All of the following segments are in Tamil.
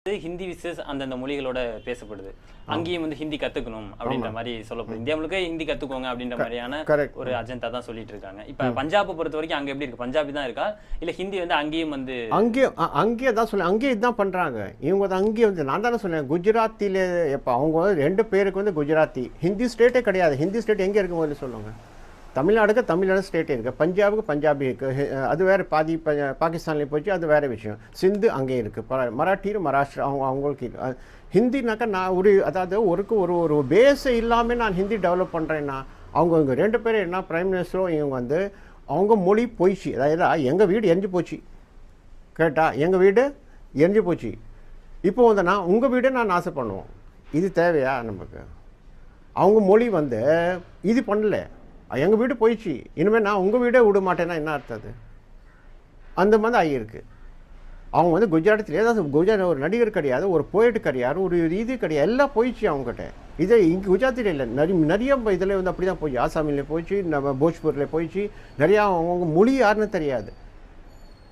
ஹிந்தி விசஸ் அந்தந்த மொழிகளோட பேசப்படுது. அங்கேயும் வந்து ஹிந்தி கத்துக்கணும் அப்படின்ற மாதிரி சொல்லப்படுது. இந்தியா முழுக்க ஹிந்தி கத்துக்கோங்க அப்படின்ற மாதிரியான ஒரு அஜெண்டா தான் சொல்லிட்டு இருக்காங்க. இப்ப பஞ்சாபை பொறுத்த வரைக்கும் அங்க எப்படி இருக்கு? பஞ்சாபி தான் இருக்கா இல்ல ஹிந்தி வந்து அங்கேயும் வந்து அங்கேயே தான் சொல்ல அங்கேயே இதுதான் பண்றாங்க இவங்க தான். அங்கேயே வந்து நான் தானே சொன்னேன் குஜராத்தில இப்போ அவங்க 2 பேருக்கு வந்து குஜராத்தி ஹிந்தி ஸ்டேட்டே கிடையாது. ஹிந்தி ஸ்டேட் எங்கே இருக்கு முதல்ல சொல்லுங்க. தமிழ்நாடுக்கு தமிழ்நாடு ஸ்டேட்டே இருக்குது, பஞ்சாபுக்கு பஞ்சாபி இருக்குது, அது வேறு பாதி பாகிஸ்தான்லேயே போச்சு, அது வேறு விஷயம். சிந்து அங்கே இருக்குது, மராட்டியும் மகாராஷ்டிரா அவங்களுக்கு ஹிந்தினாக்கா நான் அதாவது ஒரு பேஸை இல்லாமல் நான் ஹிந்தி டெவலப் பண்ணுறேன்னா அவங்க 2 பேரும் என்ன பிரைம் மினிஸ்டரும் இவங்க வந்து அவங்க மொழி போயிடுச்சு. அதாவது எங்கள் வீடு எரிஞ்சு போச்சு கேட்டால் எங்கள் வீடு எரிஞ்சு போச்சு. இப்போ வந்து நான் உங்கள் வீடை நான் ஆசை பண்ணுவோம். இது தேவையா நமக்கு? அவங்க மொழி வந்து இது பண்ணல, எங்கள் வீடு போயிடுச்சு, இனிமேல் நான் உங்கள் வீடே விட மாட்டேன்னா என்ன அர்த்தது? அந்த மாதிரி ஆகியிருக்கு. அவங்க வந்து குஜராத்தில் ஏதாவது குஜராத் ஒரு நடிகர் கிடையாது, ஒரு போயிட்டு கிடையாது, ஒரு இது கிடையாது, எல்லாம் போயிடுச்சு அவங்ககிட்ட. இதை இங்கே குஜராத்தில் இல்லை, நிறைய இதில் வந்து அப்படி தான் போயிடுச்சு. ஆசாமில் போயிடுச்சு, நம்ம போஜ்பூரில் போயிடுச்சு. நிறையா அவங்க மொழி யாருன்னு தெரியாது.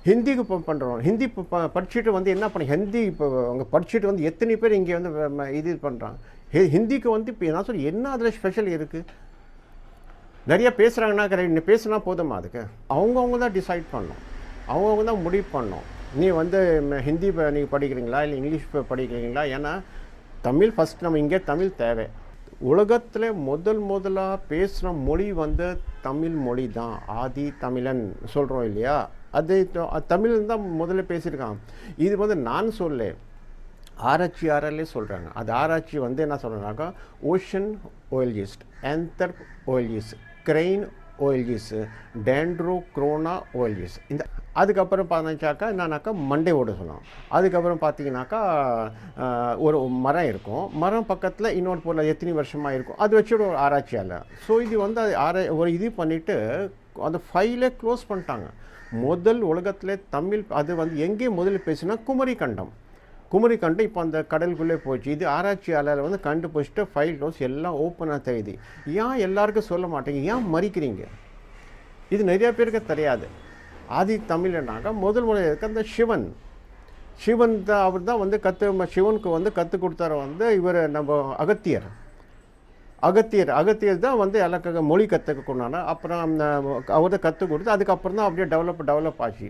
ஹிந்திக்கு இப்போ பண்ணுறோம். ஹிந்தி இப்போ படிச்சுட்டு வந்து என்ன பண்ண ஹிந்தி இப்போ அவங்க படிச்சுட்டு வந்து எத்தனை பேர் இங்கே வந்து இது பண்ணுறாங்க. ஹிந்திக்கு வந்து இப்போ என்ன சொல்லி என்ன அதில் ஸ்பெஷல் இருக்குது? நிறைய பேசுகிறாங்கன்னா கரெக்ட், பேசுனா போதுமா? அதுக்கு அவங்கவுங்க தான் டிசைட் பண்ணணும், அவங்கவுங்க தான் முடிவு பண்ணணும். நீ வந்து ஹிந்தி நீங்கள் படிக்கிறீங்களா இல்லை இங்கிலீஷ் படிக்கிறீங்களா? ஏன்னா தமிழ் ஃபஸ்ட், நம்ம இங்கே தமிழ் தேவை. உலகத்தில் முதலாக பேசுகிற மொழி வந்து தமிழ் மொழி தான். ஆதி தமிழன் சொல்கிறோம் இல்லையா, அது தமிழ் தான் முதல்ல பேசியிருக்காங்க. இது வந்து நான் சொல்ல ஆராய்ச்சியாளர்களே சொல்கிறாங்க. அது ஆராய்ச்சி வந்து என்ன சொல்கிறாங்கனாக்கா ஓஷன் ஓயல்ஜிஸ்ட், ஆந்த்ரப் ஓயல்ஜிஸ்ட், கிரெயின் ஓயல்ஜிஸ்ட், டென்ட்ரோக்ரோனா ஓயல்ஜிஸ்ட். இந்த அதுக்கப்புறம் பார்த்தாக்கா என்னன்னாக்கா மண்டே ஓட சொல்லலாம். அதுக்கப்புறம் பார்த்தீங்கன்னாக்கா ஒரு மரம் இருக்கும், மரம் பக்கத்தில் இன்னொரு பொருள் எத்தனை வருஷமாக இருக்கும், அது வச்சு ஒரு ஆராய்ச்சியாளர். ஸோ இது வந்து ஒரு இது பண்ணிவிட்டு அந்த ஃபைலை க்ளோஸ் பண்ணிட்டாங்க. முதல் உலகத்தில் தமிழ் அது வந்து எங்கேயும் முதல்ல பேசுனா குமரி கண்டம் இப்போ அந்த கடலுக்குள்ளே போச்சு. இது ஆராய்ச்சியாளர் வந்து கண்டுபிடிச்சிட்டு ஃபைல் க்ளோஸ் எல்லாம் ஓப்பனாக தெரியுது. ஏன் எல்லாருக்கும் சொல்ல மாட்டேங்க? ஏன் மறிக்கிறீங்க? இது நிறையா பேருக்கு தெரியாது. ஆதி தமிழ்னாக்கா முதல் முறை இருக்க அந்த சிவன் தான், அவர் தான் வந்து சிவனுக்கு வந்து கற்றுக் கொடுத்தார வந்து இவர் நம்ம அகத்தியர் தான் வந்து எல்லாருக்காக மொழி கற்றுக்க கொண்டாங்க. அப்புறம் அவர் கற்றுக் கொடுத்து அதுக்கப்புறம் தான் அப்படியே டெவலப் ஆச்சு.